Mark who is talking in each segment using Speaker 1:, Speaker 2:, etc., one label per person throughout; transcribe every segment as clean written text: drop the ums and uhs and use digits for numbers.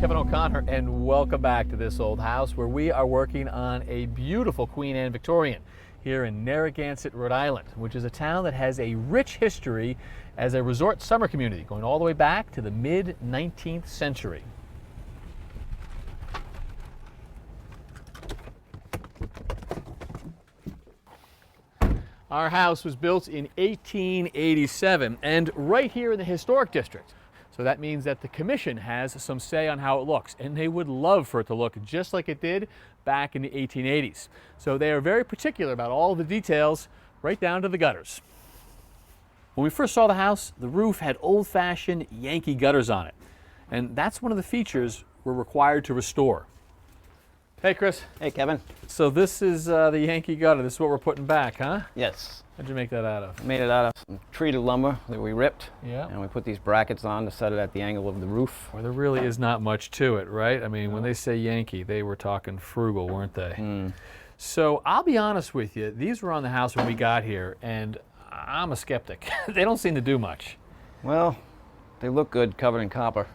Speaker 1: Kevin O'Connor, and welcome back to This Old House, where we are working on a beautiful Queen Anne Victorian here in Narragansett, Rhode Island, which is a town that has a rich history as a resort summer community going all the way back to the mid-19th century. Our house was built in 1887 and right here in the historic district. So that means that the commission has some say on how it looks, and they would love for it to look just like it did back in the 1880s. So they are very particular about all the details, right down to the gutters. When we first saw the house, the roof had old-fashioned Yankee gutters on it, and that's one of the features we're required to restore. Hey, Chris.
Speaker 2: Hey, Kevin.
Speaker 1: So this is the Yankee gutter. This is what we're putting back, huh?
Speaker 2: Yes.
Speaker 1: What'd you make that out of?
Speaker 2: I made it out of some treated lumber that we ripped.
Speaker 1: Yeah.
Speaker 2: And we put these brackets on to set it at the angle of the roof.
Speaker 1: Well, there really is not much to it, right? I mean, when they say Yankee, they were talking frugal, weren't they? So I'll be honest with you, these were on the house when we got here, and I'm a skeptic. They don't seem to do much.
Speaker 2: Well, they look good covered in copper.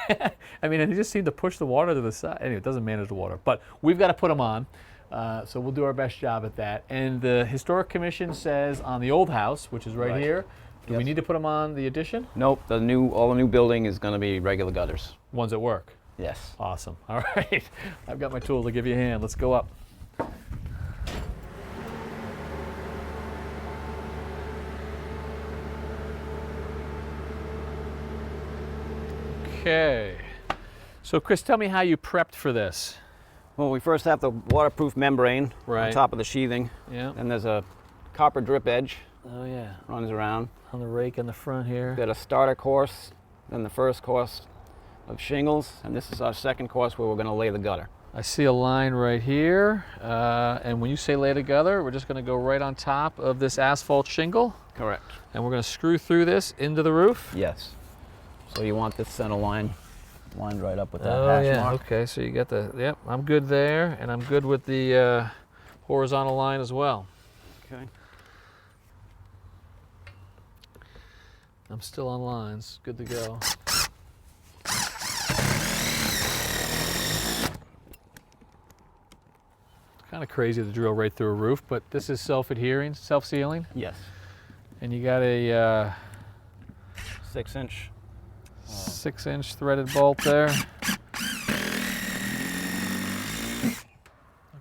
Speaker 1: I mean, and they just seem to push the water to the side. Anyway, it doesn't manage the water, but we've got to put them on. So we'll do our best job at that. And the Historic Commission says on the old house, which is right here, do we need to put them on the addition?
Speaker 2: Nope, all the new building is going to be regular gutters.
Speaker 1: Ones that work?
Speaker 2: Yes.
Speaker 1: Awesome. All right. I've got my tool to give you a hand. Let's go up. Okay. So Chris, tell me how you prepped for this.
Speaker 2: Well, we first have the waterproof membrane on top of the sheathing.
Speaker 1: Yeah.
Speaker 2: And there's a copper drip edge.
Speaker 1: Oh yeah.
Speaker 2: Runs around.
Speaker 1: On the rake in the front here.
Speaker 2: Got a starter course, then the first course of shingles, and this is our second course where we're going to lay the gutter.
Speaker 1: I see a line right here, and when you say lay the gutter, we're just going to go right on top of this asphalt shingle.
Speaker 2: Correct.
Speaker 1: And we're going to screw through this into the roof.
Speaker 2: Yes. So you want this center line lined right up with that hash mark.
Speaker 1: Okay, so you got the, yep, I'm good there, and I'm good with the horizontal line as well.
Speaker 2: Okay.
Speaker 1: I'm still on lines, good to go. Kind of crazy to drill right through a roof, but this is self-adhering, self-sealing?
Speaker 2: Yes.
Speaker 1: And you got a
Speaker 2: 6-inch.
Speaker 1: 6-inch threaded bolt there. I'll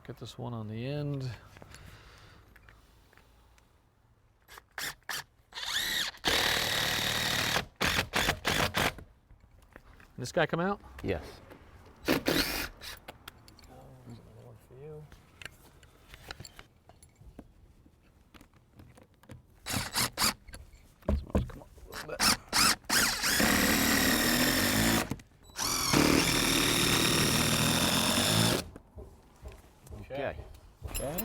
Speaker 1: get this one on the end. This guy come out?
Speaker 2: Yes.
Speaker 1: There's another one for you.
Speaker 2: This one's come up a little bit. Okay. Okay.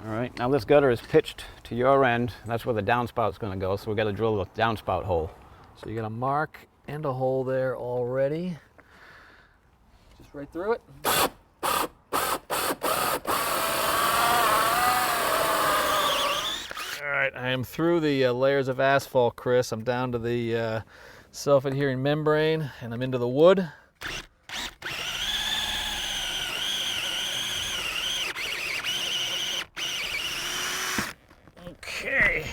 Speaker 2: All right, now this gutter is pitched to your end. That's where the downspout's going to go, so we've got to drill the downspout hole.
Speaker 1: So you got a mark and a hole there already. Just right through it. All right, I am through the layers of asphalt, Chris. I'm down to the self-adhering membrane, and I'm into the wood. Okay,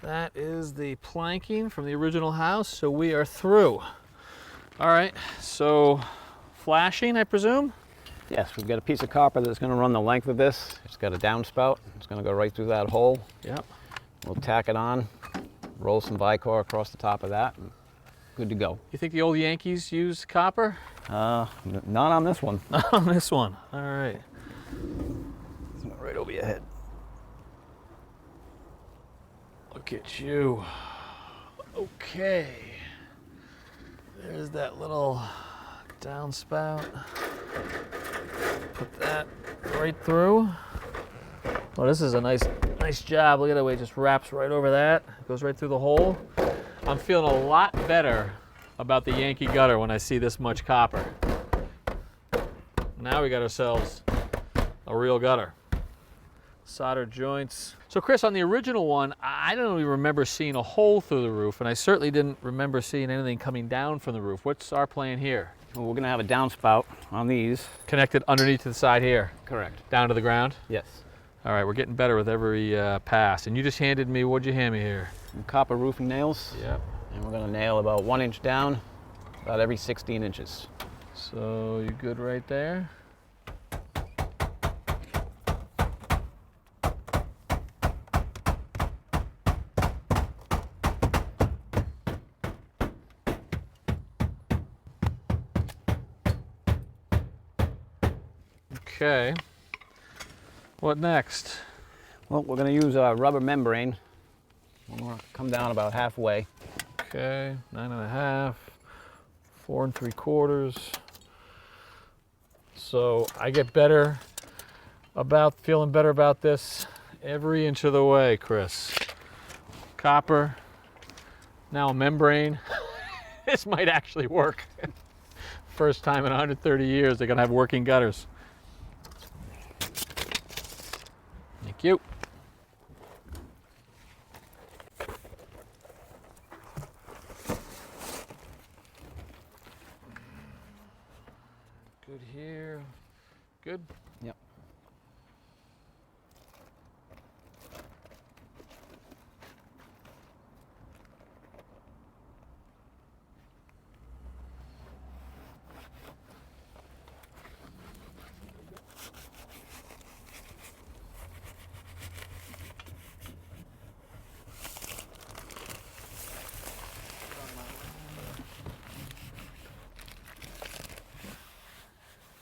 Speaker 1: that is the planking from the original house, so we are through. All right, so flashing, I presume?
Speaker 2: Yes, we've got a piece of copper that's going to run the length of this. It's got a downspout. It's going to go right through that hole.
Speaker 1: Yep.
Speaker 2: We'll tack it on, roll some Vicor across the top of that, and good to go.
Speaker 1: You think the old Yankees used copper?
Speaker 2: Not on this one.
Speaker 1: Not on this one. All right.
Speaker 2: Right over your head.
Speaker 1: Look at you. Okay. There's that little downspout. Put that right through. Oh, this is a nice job. Look at the way it just wraps right over that. It goes right through the hole. I'm feeling a lot better about the Yankee gutter when I see this much copper. Now we got ourselves a real gutter. solder joints. So Chris, on the original one, I don't even remember seeing a hole through the roof, and I certainly didn't remember seeing anything coming down from the roof. What's our plan here?
Speaker 2: Well, we're going to have a downspout on these.
Speaker 1: Connected underneath to the side here?
Speaker 2: Correct.
Speaker 1: Down to the ground?
Speaker 2: Yes.
Speaker 1: All right, we're getting better with every pass. And you just handed me, what'd you hand me here?
Speaker 2: Some copper roofing nails.
Speaker 1: Yep.
Speaker 2: And we're going to nail about 1 inch down, about every 16 inches.
Speaker 1: So you good right there? Okay. What next?
Speaker 2: Well, we're going to use a rubber membrane. We're going to come down about halfway.
Speaker 1: Okay, 9.5, 4 3/4. So I get feeling better about this every inch of the way, Chris. Copper, now a membrane. This might actually work. First time in 130 years they're gonna have working gutters. Thank you. Good here. Good?
Speaker 2: Yep.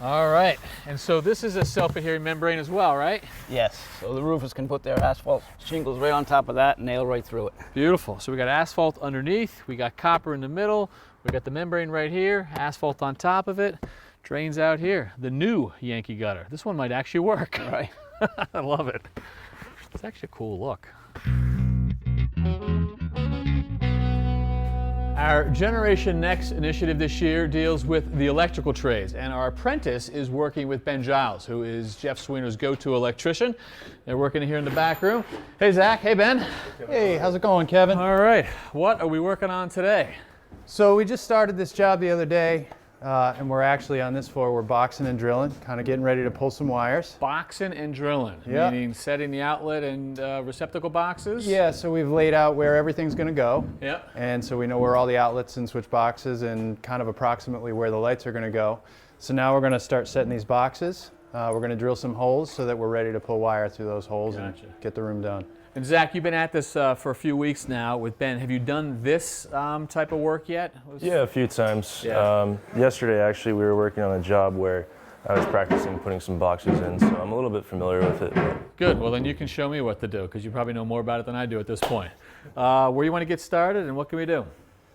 Speaker 1: All right, and so this is a self-adhering membrane as well, right?
Speaker 2: Yes. So the roofers can put their asphalt shingles right on top of that and nail right through it.
Speaker 1: Beautiful. So we got asphalt underneath, we got copper in the middle, we got the membrane right here, asphalt on top of it, drains out here. The new Yankee gutter. This one might actually work.
Speaker 2: All right.
Speaker 1: I love it. It's actually a cool look. Our Generation Next initiative this year deals with the electrical trades, and our apprentice is working with Ben Giles, who is Jeff Sweener's go-to electrician. They're working here in the back room. Hey, Zach. Hey, Ben.
Speaker 3: Hey, how's it going, Kevin?
Speaker 1: All right. What are we working on today?
Speaker 3: So we just started this job the other day, and we're actually on this floor, we're boxing and drilling, kind of getting ready to pull some wires.
Speaker 1: Boxing and drilling,
Speaker 3: Yeah.
Speaker 1: meaning setting the outlet and receptacle boxes?
Speaker 3: Yeah, so we've laid out where everything's going to go.
Speaker 1: Yep.
Speaker 3: And so we know where all the outlets and switch boxes and kind of approximately where the lights are going to go. So now we're going to start setting these boxes. We're going to drill some holes so that we're ready to pull wire through those holes
Speaker 1: Gotcha.
Speaker 3: and get the room done.
Speaker 1: And Zach, you've been at this for a few weeks now with Ben. Have you done this type of work yet?
Speaker 4: Yeah, a few times.
Speaker 1: Yeah.
Speaker 4: Yesterday, actually, we were working on a job where I was practicing putting some boxes in, so I'm a little bit familiar with it.
Speaker 1: Good. Well, then you can show me what to do, because you probably know more about it than I do at this point. Where you want to get started, and what can we do?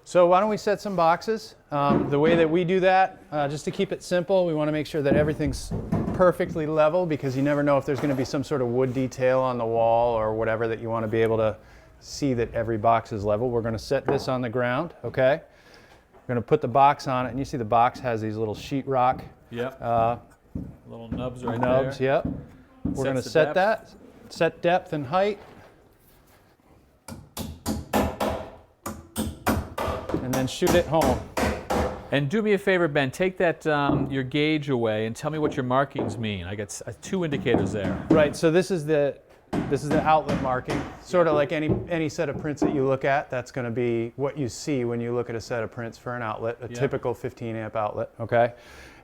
Speaker 3: So why don't we set some boxes? The way that we do that, just to keep it simple, we want to make sure that everything's perfectly level, because you never know if there's going to be some sort of wood detail on the wall or whatever that you want to be able to see that every box is level. We're going to set this on the ground, okay? We're going to put the box on it, and you see the box has these little sheetrock
Speaker 1: Yep. Little nubs right
Speaker 3: nubs,
Speaker 1: there.
Speaker 3: yep. We're going to
Speaker 1: Sets the
Speaker 3: set
Speaker 1: depth.
Speaker 3: that, set depth and height. And then shoot it home.
Speaker 1: And do me a favor, Ben, take that your gauge away and tell me what your markings mean. I got 2 indicators there.
Speaker 3: Right, so this is the outlet marking. Sort of like any set of prints that you look at, that's going to be what you see when you look at a set of prints for an outlet, a typical 15 amp outlet, okay?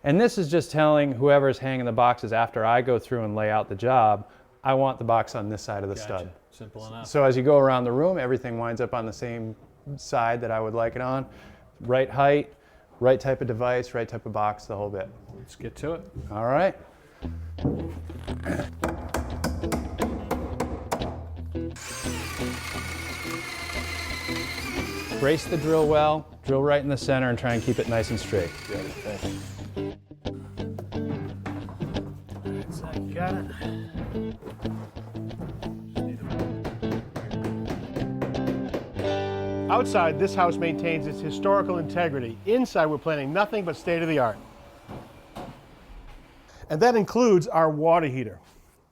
Speaker 3: And this is just telling whoever's hanging the boxes after I go through and lay out the job, I want the box on this side of the stud.
Speaker 1: Simple enough.
Speaker 3: So as you go around the room, everything winds up on the same side that I would like it on. Right height, right type of device, right type of box, the whole bit.
Speaker 1: Let's get to it.
Speaker 3: All right. Brace the drill well, drill right in the center, and try and keep it nice and straight.
Speaker 4: Got it, thanks.
Speaker 1: You got it.
Speaker 5: Outside, this house maintains its historical integrity. Inside, we're planning nothing but state-of-the-art. And that includes our water heater.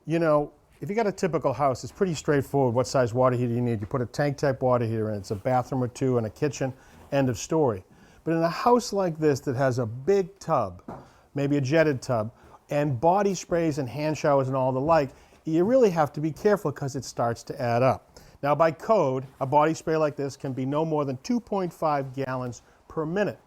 Speaker 5: You know, If you got a typical house, it's pretty straightforward what size water heater you need. You put a tank type water heater in, it's a bathroom or two and a kitchen, end of story. But in a house like this that has a big tub, maybe a jetted tub, and body sprays and hand showers and all the like, you really have to be careful because it starts to add up. Now by code, a body spray like this can be no more than 2.5 gallons per minute.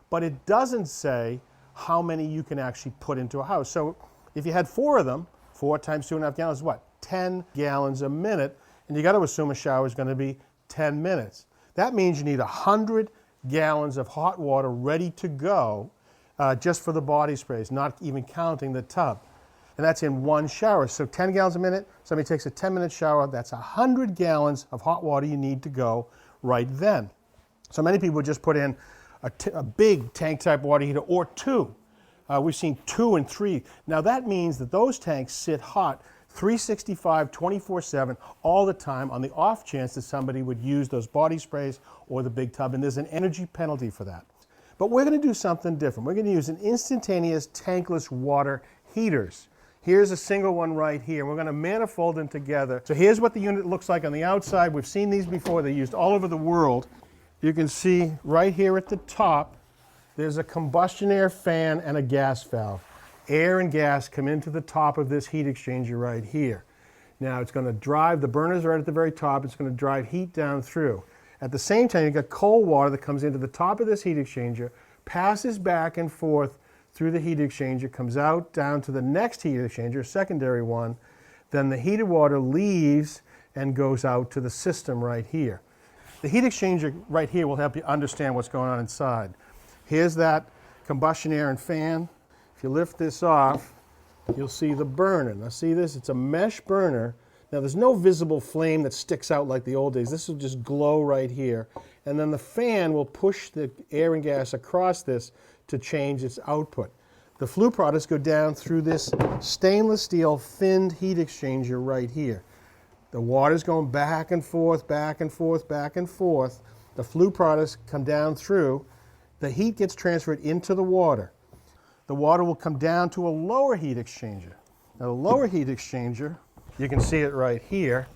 Speaker 5: But it doesn't say how many you can actually put into a house. So if you had 4 of them, 4 times 2.5 gallons is what? 10 gallons a minute, and you got to assume a shower is going to be 10 minutes. That means you need 100 gallons of hot water ready to go just for the body sprays, not even counting the tub. And that's in one shower. So 10 gallons a minute, somebody takes a 10-minute shower, that's 100 gallons of hot water you need to go right then. So many people just put in a big tank type water heater or 2. We've seen 2 and 3. Now that means that those tanks sit hot 365, 24/7, all the time on the off chance that somebody would use those body sprays or the big tub, and there's an energy penalty for that. But we're going to do something different. We're going to use an instantaneous tankless water heaters. Here's a single one right here. We're going to manifold them together. So here's what the unit looks like on the outside. We've seen these before. They're used all over the world. You can see right here at the top, there's a combustion air fan and a gas valve. Air and gas come into the top of this heat exchanger right here. Now it's going to drive, the burners right at the very top, it's going to drive heat down through. At the same time, you've got cold water that comes into the top of this heat exchanger, passes back and forth through the heat exchanger, comes out down to the next heat exchanger, secondary one. Then the heated water leaves and goes out to the system right here. The heat exchanger right here will help you understand what's going on inside. Here's that combustion air and fan. If you lift this off, you'll see the burner. Now see this? It's a mesh burner. Now there's no visible flame that sticks out like the old days. This will just glow right here. And then the fan will push the air and gas across this to change its output. The flue products go down through this stainless steel finned heat exchanger right here. The water's going back and forth, back and forth, back and forth. The flue products come down through. The heat gets transferred into the water. The water will come down to a lower heat exchanger. Now the lower heat exchanger, you can see it right here,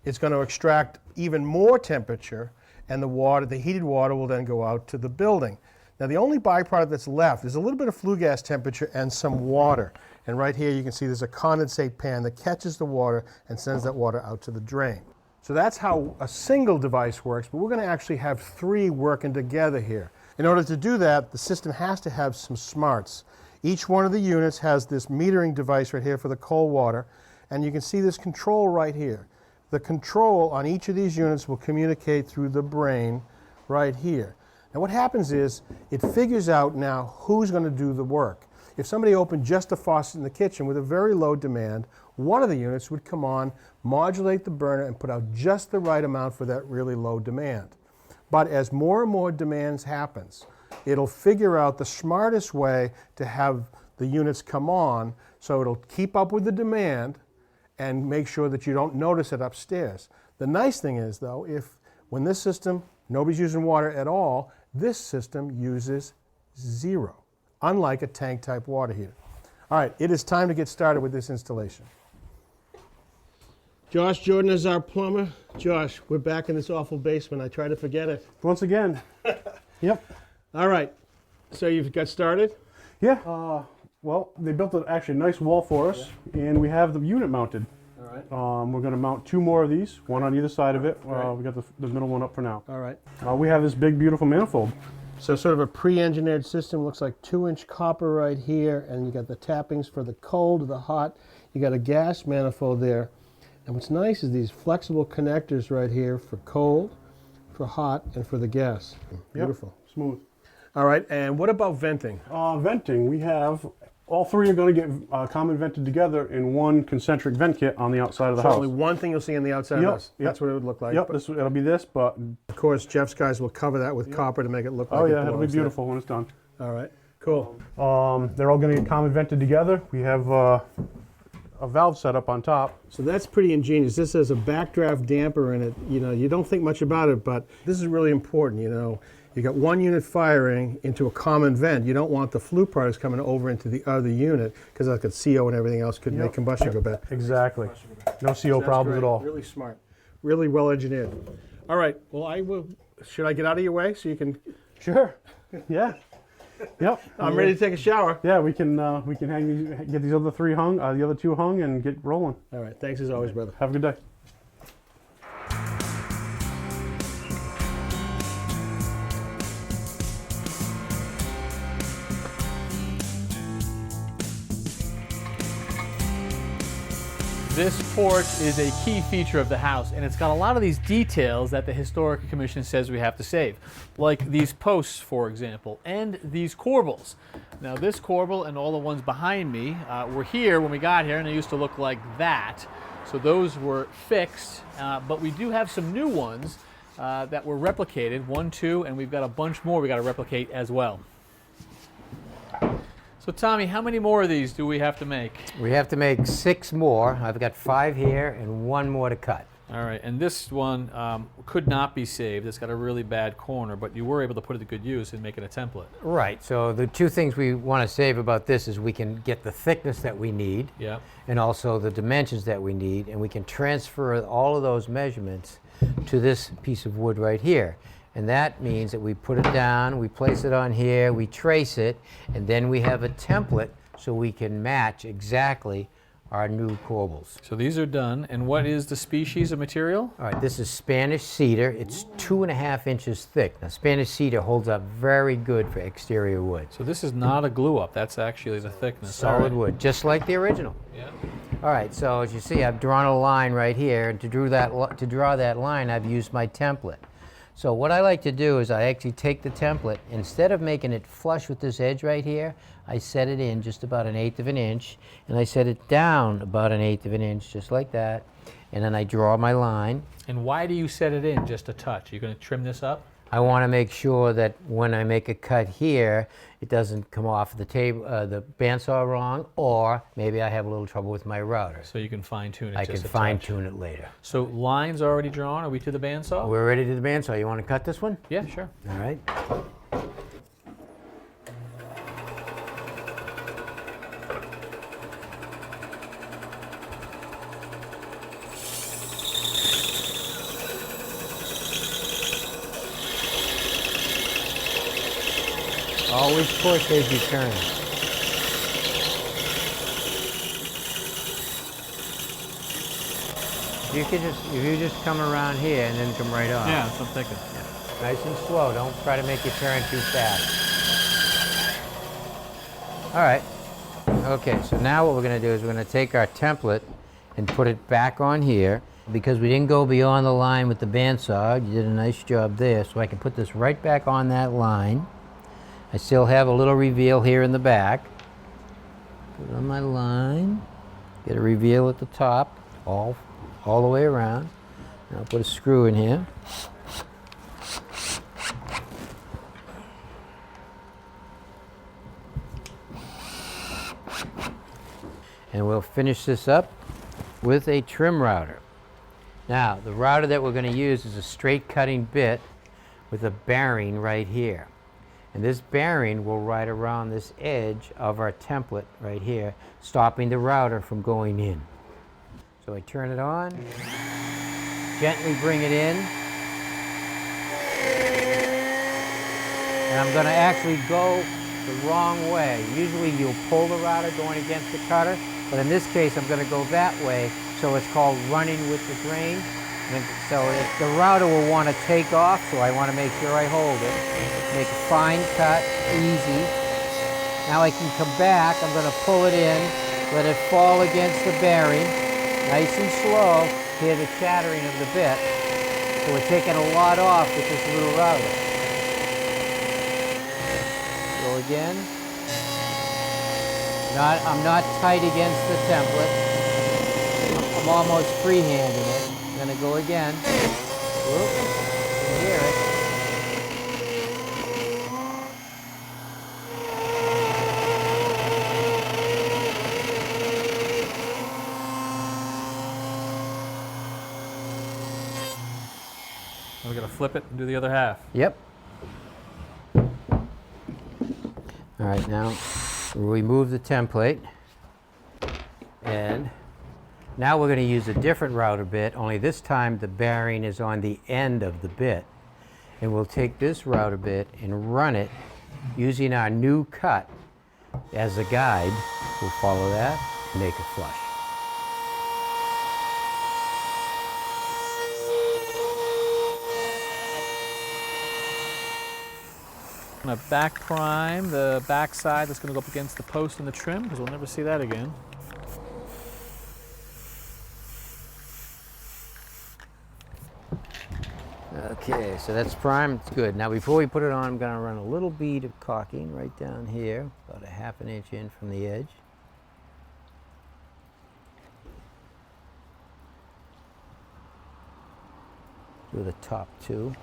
Speaker 5: it's going to extract even more temperature, and the heated water will then go out to the building. Now the only byproduct that's left is a little bit of flue gas temperature and some water. And right here you can see there's a condensate pan that catches the water and sends that water out to the drain. So that's how a single device works, but we're going to actually have 3 working together here. In order to do that, the system has to have some smarts. Each one of the units has this metering device right here for the cold water, and you can see this control right here. The control on each of these units will communicate through the brain right here. Now what happens is, it figures out now who's going to do the work. If somebody opened just a faucet in the kitchen with a very low demand, one of the units would come on, modulate the burner, and put out just the right amount for that really low demand. But as more and more demands happens, it'll figure out the smartest way to have the units come on, so it'll keep up with the demand and make sure that you don't notice it upstairs. The nice thing is though, when this system, nobody's using water at all, this system uses 0, unlike a tank type water heater. All right, it is time to get started with this installation. Josh Jordan is our plumber. Josh, we're back in this awful basement. I try to forget it.
Speaker 6: Once again. Yep.
Speaker 5: All right, so you've got started?
Speaker 6: Yeah. Well, they built an actually nice wall for us, and we have the unit mounted.
Speaker 5: All right.
Speaker 6: We're going to mount 2 more of these, one on either side of it. We got the middle one up for now.
Speaker 5: All right.
Speaker 6: We have this big, beautiful manifold.
Speaker 5: So sort of a pre-engineered system. Looks like 2-inch copper right here, and you got the tappings for the cold, the hot. You got a gas manifold there. And what's nice is these flexible connectors right here for cold, for hot, and for the gas. Beautiful.
Speaker 6: Yep, smooth.
Speaker 5: All right, and what about venting?
Speaker 6: Venting, we have, all 3 are going to get common vented together in one concentric vent kit on the outside of the house.
Speaker 5: Only one thing you'll see on the outside of this. That's what it would look like.
Speaker 6: Yep, it'll be this, but...
Speaker 5: Of course, Jeff's guys will cover that with copper to make it look like it
Speaker 6: it'll be
Speaker 5: belongs
Speaker 6: beautiful when it's done.
Speaker 5: All right, cool.
Speaker 6: They're all going to get common vented together. We have a valve set up on top.
Speaker 5: So that's pretty ingenious. This has a backdraft damper in it. You know, you don't think much about it, but this is really important, you know. You got one unit firing into a common vent. You don't want the flue products coming over into the other unit, because like CO and everything else could make combustion go bad.
Speaker 6: Exactly. No CO
Speaker 5: That's
Speaker 6: problems
Speaker 5: great.
Speaker 6: at all.
Speaker 5: Really smart. Really well engineered. All right. Well, I will. Should I get out of your way so you can?
Speaker 6: Sure. Yeah. Yep.
Speaker 5: I'm ready to take a shower.
Speaker 6: Yeah, we can get these other three hung, the other two hung, and get rolling.
Speaker 5: All right. Thanks as always, brother.
Speaker 6: Have a good day.
Speaker 1: This porch is a key feature of the house, and it's got a lot of these details that the Historic Commission says we have to save, like these posts, for example, and these corbels. Now, this corbel and all the ones behind me were here when we got here, and they used to look like that. So those were fixed, but we do have some new ones that were replicated, 1, 2, and we've got a bunch more we got to replicate as well. So Tommy, how many more of these do we have to make?
Speaker 7: We have to make 6 more. I've got 5 here and 1 more to cut.
Speaker 1: All right, and this one could not be saved. It's got a really bad corner, but you were able to put it to good use and make it a template.
Speaker 7: Right, so the 2 things we want to save about this is we can get the thickness that we need,
Speaker 1: Yeah.
Speaker 7: and also the dimensions that we need, and we can transfer all of those measurements to this piece of wood right here. And that means that we put it down, we place it on here, we trace it, and then we have a template so we can match exactly our new corbels.
Speaker 1: So these are done, and what is the species of material?
Speaker 7: All right, this is Spanish cedar. It's 2.5 inches thick. Now, Spanish cedar holds up very good for exterior wood.
Speaker 1: So this is not a glue up, that's actually the thickness. All
Speaker 7: Solid
Speaker 1: right.
Speaker 7: wood, just like the original.
Speaker 1: Yeah.
Speaker 7: All right, so as you see, I've drawn a line right here, and to draw that line, I've used my template. So what I like to do is I actually take the template, instead of making it flush with this edge right here, I set it in just about 1/8 of an inch, and I set it down about 1/8 of an inch, just like that, and then I draw my line.
Speaker 1: And why do you set it in just a touch? You're going to trim this up?
Speaker 7: I want to make sure that when I make a cut here, it doesn't come off the table, the bandsaw wrong, or maybe I have a little trouble with my router.
Speaker 1: So you can fine tune it
Speaker 7: I
Speaker 1: just
Speaker 7: can
Speaker 1: a touch.
Speaker 7: fine tune it later.
Speaker 1: So lines already drawn, are we to the bandsaw?
Speaker 7: We're ready to do the bandsaw. You want to cut this one?
Speaker 1: Yeah, sure.
Speaker 7: All right. Always push as you turn. If you just come around here and then come right off.
Speaker 1: Yeah, that's what I'm thinking.
Speaker 7: Nice and slow. Don't try to make it turn too fast. All right. Okay, so now what we're going to do is we're going to take our template and put it back on here. Because we didn't go beyond the line with the bandsaw, you did a nice job there. So I can put this right back on that line. I still have a little reveal here in the back. Put it on my line. Get a reveal at the top, all the way around. Now I'll put a screw in here. And we'll finish this up with a trim router. Now, the router that we're going to use is a straight cutting bit with a bearing right here. And this bearing will ride around this edge of our template right here, stopping the router from going in. So I turn it on, gently bring it in, and I'm going to actually go the wrong way. Usually you'll pull the router going against the cutter, but in this case I'm going to go that way, so it's called running with the grain. And so the router will want to take off, so I want to make sure I hold it. Make a fine cut, easy. Now I can come back, I'm going to pull it in, let it fall against the bearing, nice and slow. Hear the chattering of the bit. So we're taking a lot off with this little router. Go again. I'm not tight against the template. I'm almost freehanding it. I'm going to go again. Whoop. You can hear it.
Speaker 1: We're going to flip it and do the other half.
Speaker 7: Yep. All right, now we'll remove the template, and Now we're going to use a different router bit, only this time the bearing is on the end of the bit. And we'll take this router bit and run it using our new cut as a guide. We'll follow that and make it flush.
Speaker 1: I'm gonna back prime the back side that's gonna go up against the post and the trim, because we'll never see that again.
Speaker 7: Okay, so that's primed, it's good. Now before we put it on, I'm gonna run a little bead of caulking right down here, about 1/2 inch in from the edge. Do the top two.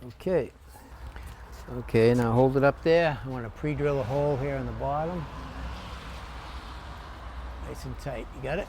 Speaker 7: Okay. Okay, now hold it up there. I want to pre-drill a hole here in the bottom. Nice and tight. You got it?